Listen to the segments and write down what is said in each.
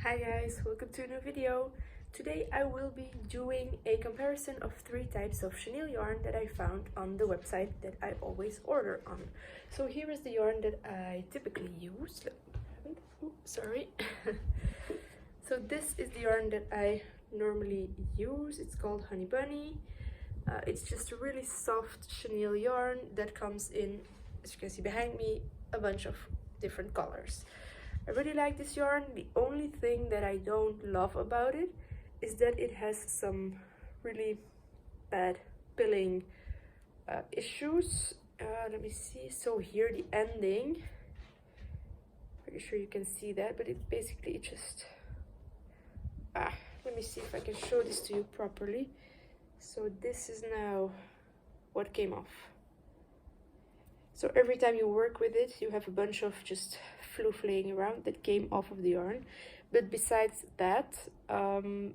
Hi guys, welcome to a new video. Today I will be doing a comparison of 3 types of chenille yarn that I found on the website that I always order on. So here is the yarn that I typically use. Sorry. So this is the yarn that I normally use. It's called Honey Bunny. It's just a really soft chenille yarn that comes in, as you can see behind me, a bunch of different colors. I really like this yarn. The only thing that I don't love about it is that it has some really bad pilling issues. Let me see. So here the ending, pretty sure you can see that, but it basically just let me see if I can show this to you properly. So this is now what came off. So every time you work with it, you have a bunch of just fluff laying around that came off of the yarn. But besides that, the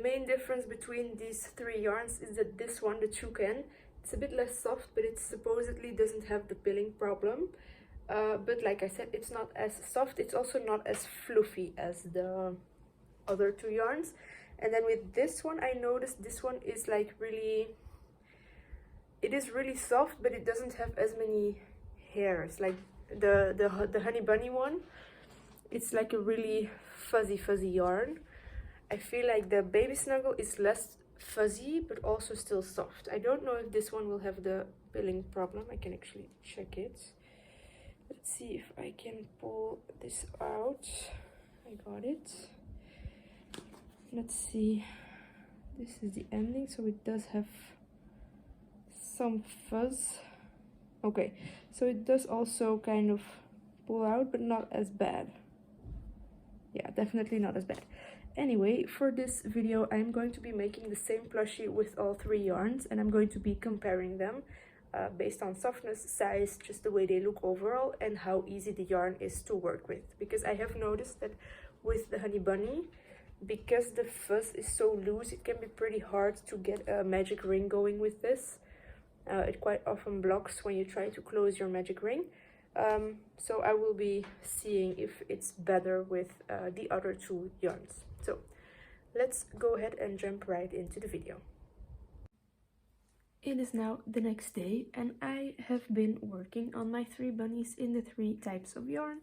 main difference between these 3 yarns is that this one, the toucan, it's a bit less soft, but it supposedly doesn't have the pilling problem. But like I said, it's not as soft. It's also not as fluffy as the other 2 yarns. And then with this one, I noticed this one is like really... It is really soft, but it doesn't have as many hairs. Like the Honey Bunny one, it's like a really fuzzy yarn. I feel like the Baby Snuggle is less fuzzy, but also still soft. I don't know if this one will have the pilling problem. I can actually check it. Let's see if I can pull this out. I got it. Let's see. This is the ending, so it does have some fuzz. Okay, so it does also kind of pull out, but not as bad. Yeah, definitely not as bad. Anyway, for this video I'm going to be making the same plushie with all 3 yarns, and I'm going to be comparing them based on softness, size, just the way they look overall, and how easy the yarn is to work with. Because I have noticed that with the Honey Bunny, because the fuzz is so loose, it can be pretty hard to get a magic ring going with this. It quite often blocks when you try to close your magic ring. So I will be seeing if it's better with the other 2 yarns. So let's go ahead and jump right into the video. It is now the next day and I have been working on my 3 bunnies in the 3 types of yarn.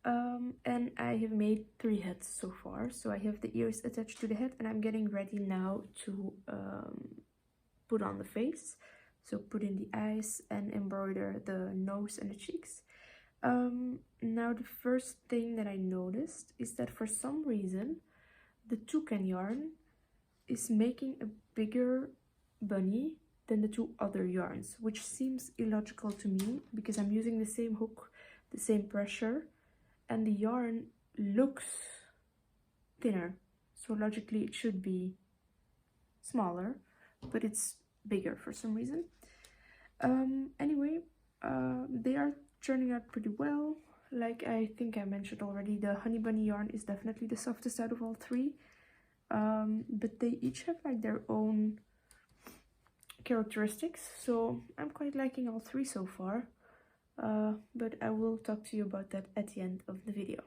And I have made 3 heads so far. So I have the ears attached to the head and I'm getting ready now to put on the face. So put in the eyes and embroider the nose and the cheeks. Now the first thing that I noticed is that for some reason the toucan yarn is making a bigger bunny than the 2 other yarns, which seems illogical to me because I'm using the same hook, the same pressure, and the yarn looks thinner. So logically it should be smaller, but it's bigger for some reason. Anyway, they are turning out pretty well. Like I think I mentioned already, the Honey Bunny yarn is definitely the softest out of all 3. But they each have like their own characteristics, so I'm quite liking all 3 so far. But I will talk to you about that at the end of the video.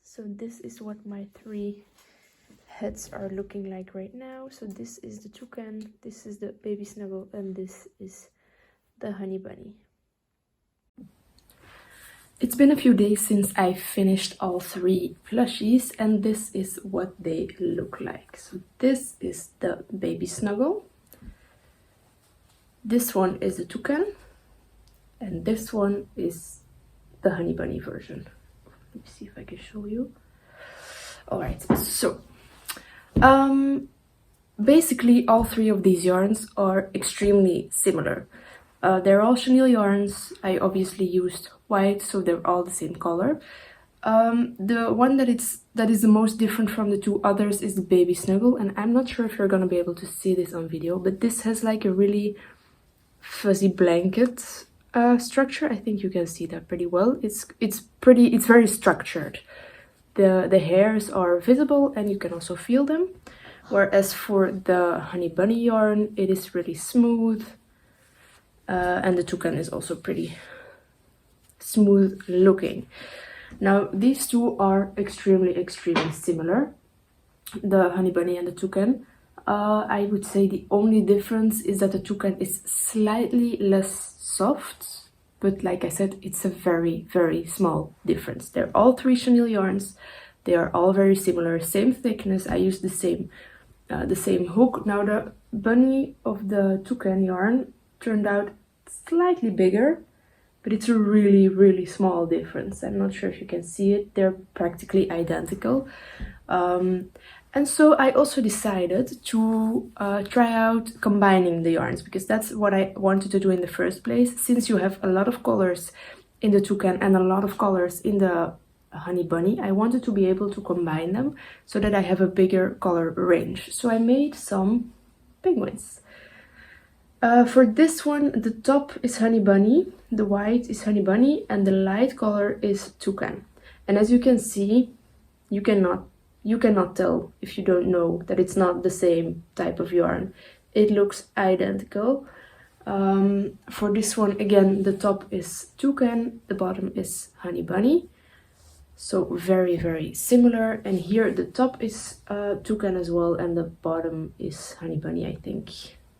So this is what my 3 heads are looking like right now. So this is the toucan, this is the Baby Snuggle, and this is the Honey Bunny. It's been a few days since I finished all 3 plushies, and this is what they look like. So this is the Baby Snuggle, this one is the toucan, and this one is the Honey Bunny version. Let me see if I can show you. Alright, so basically all 3 of these yarns are extremely similar. They're all chenille yarns. I obviously used white, so they're all the same color. The one that is the most different from the 2 others is the Baby Snuggle, and I'm not sure if you're gonna be able to see this on video, but this has like a really fuzzy blanket structure. I think you can see that pretty well. It's very structured. The hairs are visible and you can also feel them. Whereas for the Honey Bunny yarn, it is really smooth. And the toucan is also pretty smooth looking. Now these two are extremely similar, the honey bunny and the toucan. I would say the only difference is that the toucan is slightly less soft, but like I said, it's a very small difference. They're all 3 chenille yarns. They are all very similar, same thickness. I used the same hook. Now the bunny of the toucan yarn turned out slightly bigger, but it's a really small difference. I'm not sure if you can see it. They're practically identical. And so I also decided to try out combining the yarns, because that's what I wanted to do in the first place. Since you have a lot of colors in the toucan and a lot of colors in the honey bunny, I wanted to be able to combine them so that I have a bigger color range. So I made some penguins. For this one, the top is honey bunny, the white is honey bunny, and the light color is toucan. And as you can see, you cannot tell if you don't know that it's not the same type of yarn. It looks identical. For this one, again, the top is toucan, the bottom is honey bunny. So very similar. And here the top is toucan as well, and the bottom is honey bunny, I think.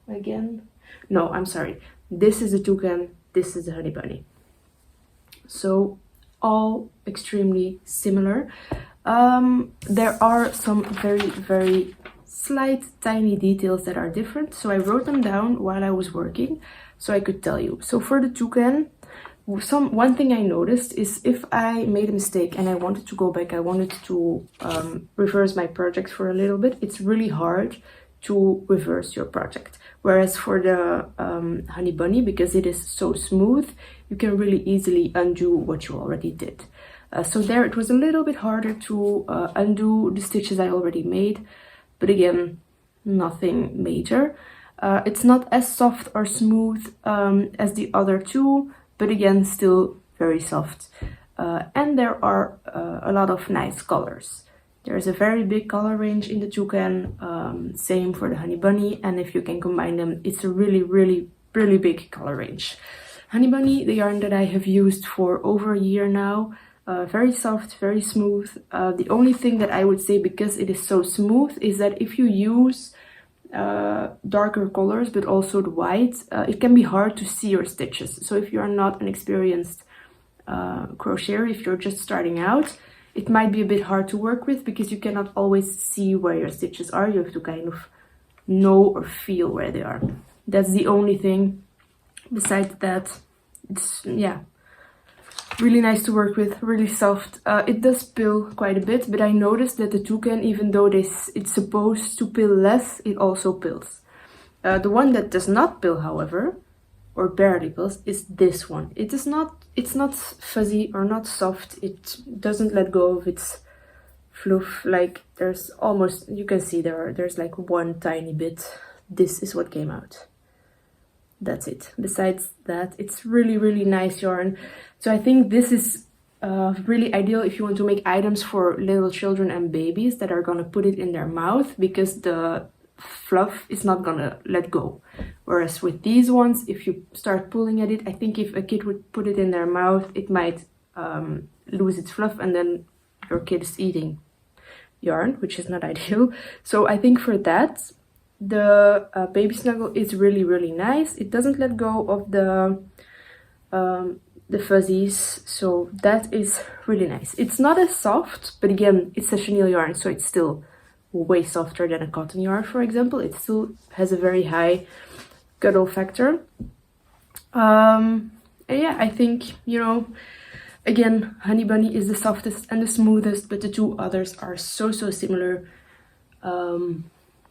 Again, no, I'm sorry. This is the toucan, this is the honey bunny. So all extremely similar. There are some very slight tiny details that are different, so I wrote them down while I was working so I could tell you. So for the toucan, one thing I noticed is if I made a mistake and I wanted to go back, I wanted to reverse my project for a little bit, it's really hard to reverse your project. Whereas for the honey bunny, because it is so smooth, you can really easily undo what you already did. So there it was a little bit harder to undo the stitches I already made, but again, nothing major. It's not as soft or smooth as the other two, but again, still very soft. And there are a lot of nice colors. There's a very big color range in the toucan, same for the honey bunny, and if you can combine them, it's a really big color range. Honey bunny, the yarn that I have used for over a year now, very soft, very smooth. The only thing that I would say, because it is so smooth, is that if you use darker colors but also the white, it can be hard to see your stitches. So if you are not an experienced crocheter, if you're just starting out, it might be a bit hard to work with because you cannot always see where your stitches are. You have to kind of know or feel where they are. That's the only thing. Besides that, it's, yeah, really nice to work with, really soft. It does pill quite a bit, but I noticed that the toucan, even though it's supposed to pill less, it also pills. The one that does not pill, however, or barely pills, is this one. It's not fuzzy or not soft. It doesn't let go of its fluff. Like there's almost, you can see there's like one tiny bit. This is what came out. That's it. Besides that, it's really nice yarn. So I think this is really ideal if you want to make items for little children and babies that are gonna put it in their mouth, because the fluff is not gonna let go. Whereas with these ones, if you start pulling at it, I think if a kid would put it in their mouth, it might lose its fluff, and then your kid is eating yarn, which is not ideal. So I think for that, the baby snuggle is really nice. It doesn't let go of the fuzzies, so that is really nice. It's not as soft, but again, it's a chenille yarn, so it's still way softer than a cotton yarn, for example. It still has a very high cuddle factor. And yeah, I think, you know, again, honey bunny is the softest and the smoothest, but the two others are so similar.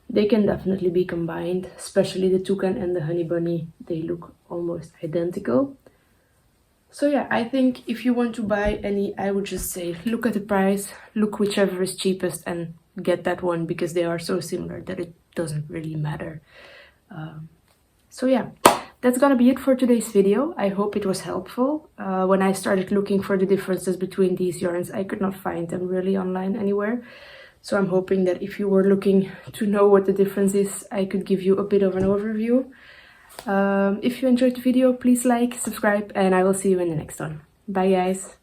They can definitely be combined, especially the toucan and the honey bunny. They look almost identical. So yeah, I think if you want to buy any, I would just say look at the price, look whichever is cheapest and get that one, because they are so similar that it doesn't really matter. So yeah, that's gonna be it for today's video. I hope it was helpful. When I started looking for the differences between these yarns, I could not find them really online anywhere. So I'm hoping that if you were looking to know what the difference is, I could give you a bit of an overview. If you enjoyed the video, please like, subscribe, and I will see you in the next one. Bye guys!